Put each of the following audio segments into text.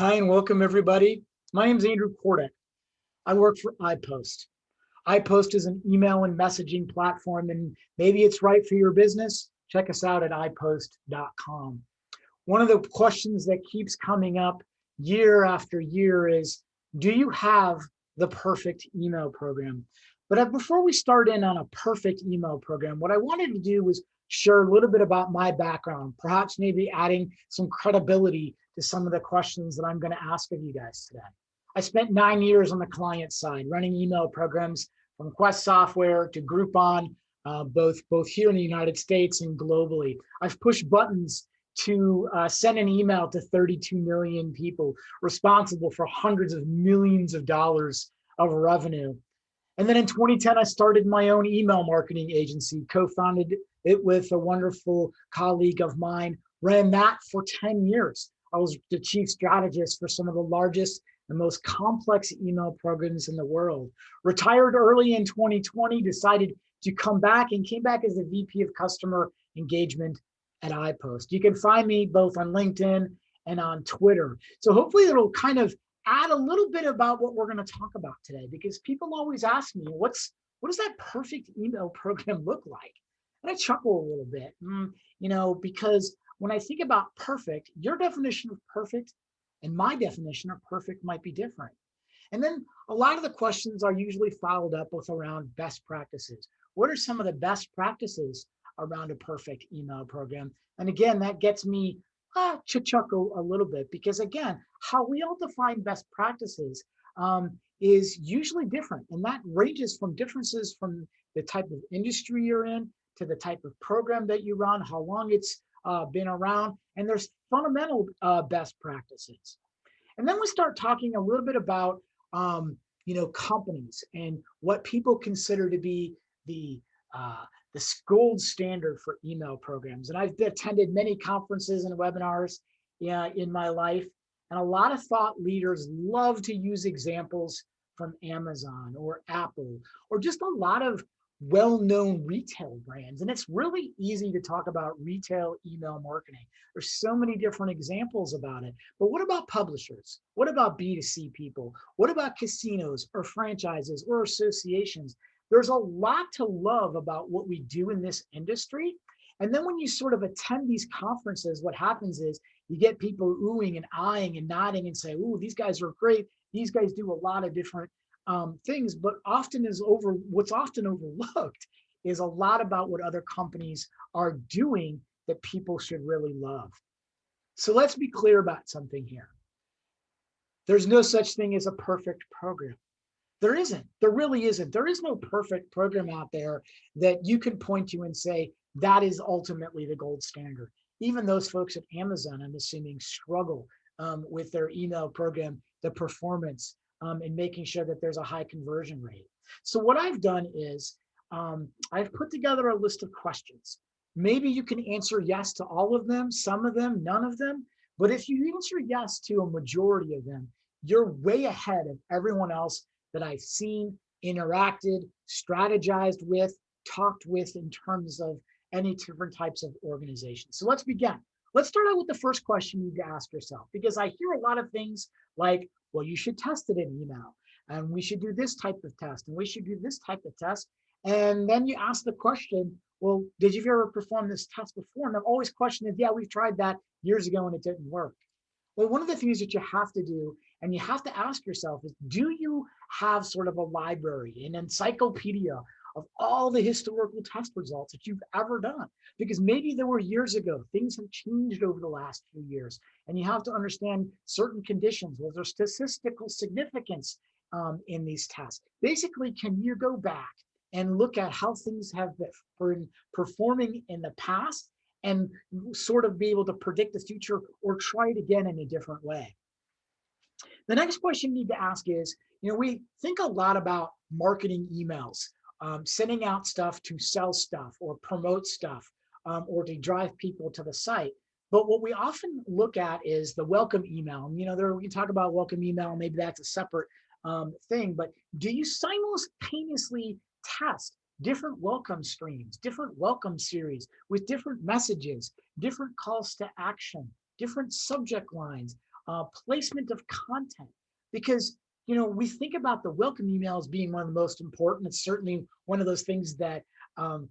Hi and welcome everybody. My name is Andrew Kordek. I work for iPost. iPost is an email and messaging platform, and maybe it's right for your business. Check us out at iPost.com. One of the questions that keeps coming up year after year is, do you have the perfect email program? But before we start in on a perfect email program, what I wanted to do was share a little bit about my background, perhaps maybe adding some credibility to some of the questions that I'm going to ask of you guys today. I spent 9 years on the client side, running email programs from Quest Software to Groupon, both here in the United States and globally. I've pushed buttons to send an email to 32 million people, responsible for hundreds of millions of dollars of revenue. And then in 2010, I started my own email marketing agency, co-founded it with a wonderful colleague of mine, ran that for 10 years. I was the chief strategist for some of the largest and most complex email programs in the world. Retired early in 2020, decided to come back and came back as the VP of Customer Engagement at iPost. You can find me both on LinkedIn and on Twitter. So hopefully it'll kind of add a little bit about what we're going to talk about today, because people always ask me, what does that perfect email program look like? And I chuckle a little bit, because when I think about perfect, your definition of perfect and my definition of perfect might be different. And then a lot of the questions are usually followed up with around best practices. What are some of the best practices around a perfect email program? And again, that gets me to chuckle a little bit, because again, how we all define best practices is usually different. And that ranges from differences from the type of industry you're in to the type of program that you run, how long it's been around, and there's fundamental best practices. And then we start talking a little bit about companies and what people consider to be the gold standard for email programs. And I've attended many conferences and webinars in my life, and a lot of thought leaders love to use examples from Amazon or Apple or just a lot of well-known retail brands. And it's really easy to talk about retail email marketing. There's so many different examples about it. But what about publishers? What about B2C people? What about casinos or franchises or associations? There's a lot to love about what we do in this industry. And then when you sort of attend these conferences, what happens is you get people oohing and eyeing and nodding and say, ooh, these guys are great. These guys do a lot of different things, but what's often overlooked is a lot about what other companies are doing that people should really love. So let's be clear about something here. There's no such thing as a perfect program. There isn't. There really isn't. There is no perfect program out there that you can point to and say, that is ultimately the gold standard. Even those folks at Amazon, I'm assuming, struggle with their email program, the performance, and making sure that there's a high conversion rate. So what I've done is I've put together a list of questions. Maybe you can answer yes to all of them, some of them, none of them. But if you answer yes to a majority of them, you're way ahead of everyone else that I've seen, interacted, strategized with, talked with in terms of any different types of organizations. So let's begin. Let's start out with the first question you need to ask yourself, because I hear a lot of things like, well, you should test it in email, and we should do this type of test, and we should do this type of test. And then you ask the question, well, did you ever perform this test before? And the always question is, yeah, we've tried that years ago and it didn't work. Well, one of the things that you have to do, and you have to ask yourself, is do you have sort of a library, an encyclopedia of all the historical test results that you've ever done? Because maybe there were years ago, things have changed over the last few years, and you have to understand certain conditions. Was there statistical significance in these tests? Basically, can you go back and look at how things have been performing in the past and sort of be able to predict the future or try it again in a different way? The next question you need to ask is, we think a lot about marketing emails, sending out stuff to sell stuff or promote stuff or to drive people to the site. But what we often look at is the welcome email. And, we can talk about welcome email, maybe that's a separate thing, but do you simultaneously test different welcome streams, different welcome series with different messages, different calls to action, different subject lines, placement of content, because we think about the welcome email as being one of the most important. It's certainly one of those things that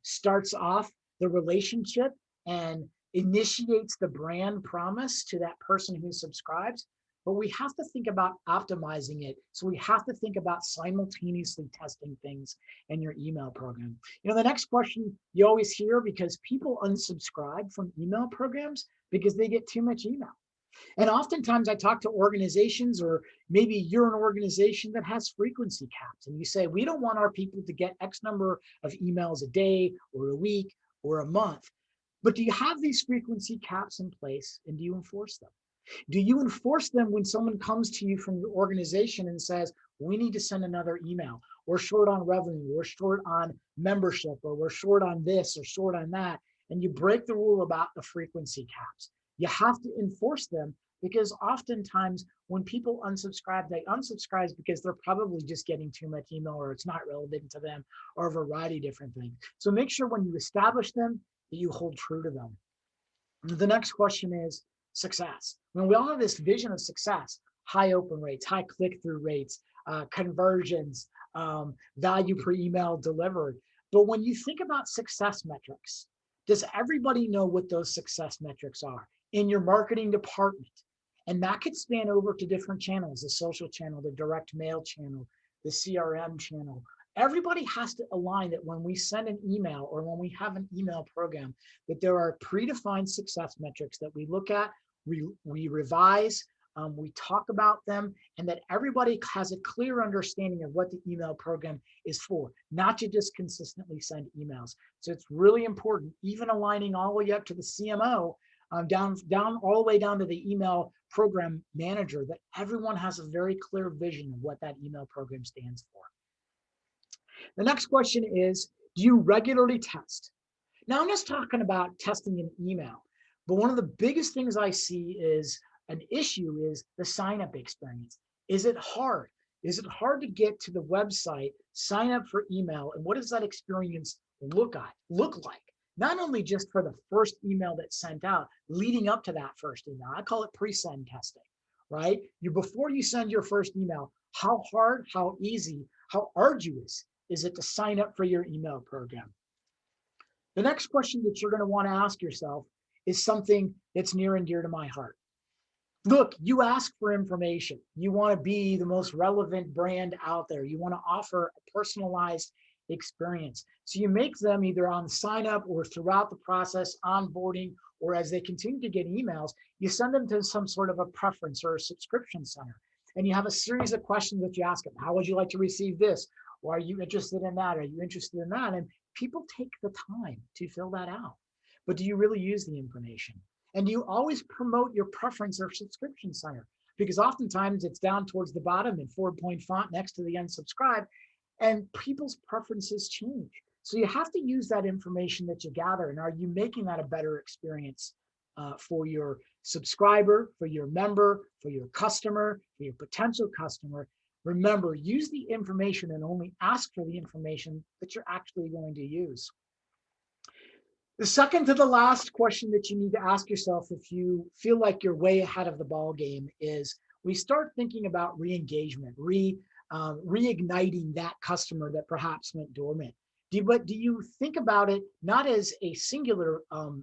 starts off the relationship and initiates the brand promise to that person who subscribes. But we have to think about optimizing it. So we have to think about simultaneously testing things in your email program. The next question you always hear, because people unsubscribe from email programs because they get too much email. And oftentimes I talk to organizations, or maybe you're an organization that has frequency caps, and you say, we don't want our people to get X number of emails a day or a week or a month. But do you have these frequency caps in place, and do you enforce them? Do you enforce them when someone comes to you from your organization and says, we need to send another email, we're short on revenue, we're short on membership, or we're short on this or short on that, and you break the rule about the frequency caps? You have to enforce them, because oftentimes when people unsubscribe, they unsubscribe because they're probably just getting too much email, or it's not relevant to them, or a variety of different things. So make sure when you establish them that you hold true to them. The next question is success. When we all have this vision of success, high open rates, high click-through rates, conversions, value per email delivered. But when you think about success metrics, does everybody know what those success metrics are in your marketing department? And that could span over to different channels, the social channel, the direct mail channel, the CRM channel. Everybody has to align that when we send an email, or when we have an email program, that there are predefined success metrics that we look at, we revise, we talk about them, and that everybody has a clear understanding of what the email program is for, not to just consistently send emails. So it's really important, even aligning all the way up to the CMO, down all the way down to the email program manager, that everyone has a very clear vision of what that email program stands for. The next question is, do you regularly test? Now, I'm just talking about testing an email, but one of the biggest things I see is an issue is the sign-up experience. Is it hard? Is it hard to get to the website, sign up for email, and what does that experience look like? Not only just for the first email that's sent out, leading up to that first email. I call it pre-send testing, right? Before you send your first email, how hard, how easy, how arduous is it to sign up for your email program? The next question that you're going to want to ask yourself is something that's near and dear to my heart. Look, you ask for information. You want to be the most relevant brand out there. You want to offer a personalized experience. So you make them either on sign up or throughout the process, onboarding, or as they continue to get emails, you send them to some sort of a preference or a subscription center. And you have a series of questions that you ask them. How would you like to receive this? Or are you interested in that? Are you interested in that? And people take the time to fill that out. But do you really use the information? And do you always promote your preference or subscription center? Because oftentimes it's down towards the bottom in 4-point font next to the unsubscribe, and people's preferences change. So you have to use that information that you gather. And are you making that a better experience for your subscriber, for your member, for your customer, for your potential customer? Remember, use the information and only ask for the information that you're actually going to use. The second to the last question that you need to ask yourself if you feel like you're way ahead of the ball game is we start thinking about re-engagement, reigniting that customer that perhaps went dormant. But do you think about it not as a singular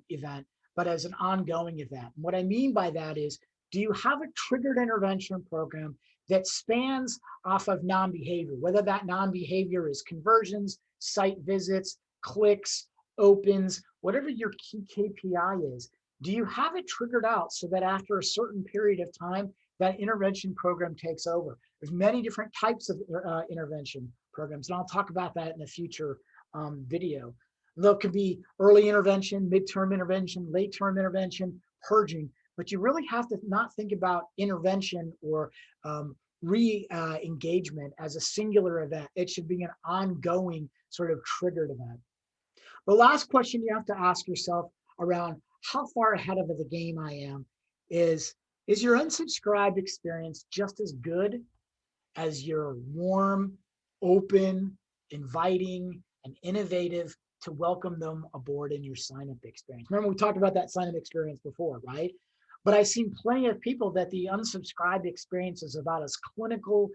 event, but as an ongoing event? And what I mean by that is, do you have a triggered intervention program that spans off of non-behavior, whether that non-behavior is conversions, site visits, clicks, opens, whatever your key KPI is? Do you have it triggered out so that after a certain period of time, that intervention program takes over? There's many different types of intervention programs, and I'll talk about that in a future video. There could be early intervention, midterm intervention, late-term intervention, purging, but you really have to not think about intervention or re-engagement as a singular event. It should be an ongoing sort of triggered event. The last question you have to ask yourself around how far ahead of the game I am is your unsubscribed experience just as good as your warm, open, inviting, and innovative to welcome them aboard in your sign-up experience? Remember, we talked about that sign-up experience before, right? But I've seen plenty of people that the unsubscribe experience is about as clinical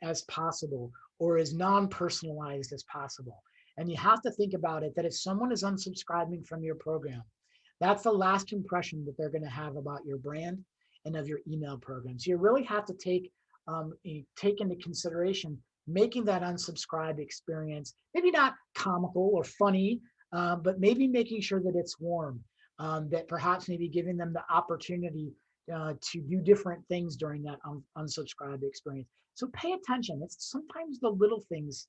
as possible or as non-personalized as possible. And you have to think about it that if someone is unsubscribing from your program, that's the last impression that they're going to have about your brand and of your email program. So you really have to take into consideration making that unsubscribe experience maybe not comical or funny, but maybe making sure that it's warm, that perhaps maybe giving them the opportunity to do different things during that unsubscribe experience. So pay attention. It's sometimes the little things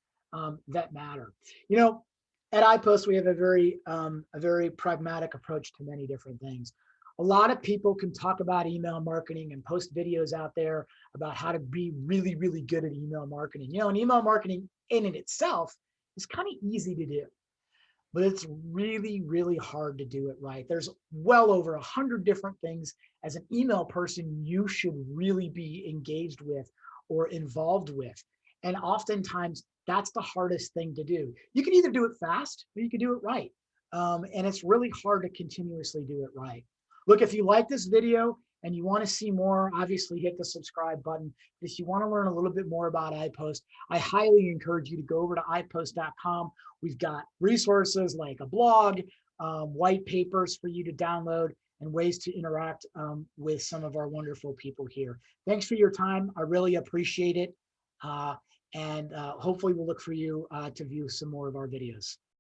that matter. You know, at iPost, we have a very pragmatic approach to many different things. A lot of people can talk about email marketing and post videos out there about how to be really, really good at email marketing. You know, and email marketing in and itself is kind of easy to do, but it's really, really hard to do it right. There's well over 100 different things as an email person you should really be engaged with or involved with. And oftentimes that's the hardest thing to do. You can either do it fast or you can do it right. And it's really hard to continuously do it right. Look, if you like this video and you want to see more, obviously hit the subscribe button. If you want to learn a little bit more about iPost, I highly encourage you to go over to iPost.com. We've got resources like a blog, white papers for you to download, and ways to interact with some of our wonderful people here. Thanks for your time. I really appreciate it. And hopefully we'll look for you to view some more of our videos.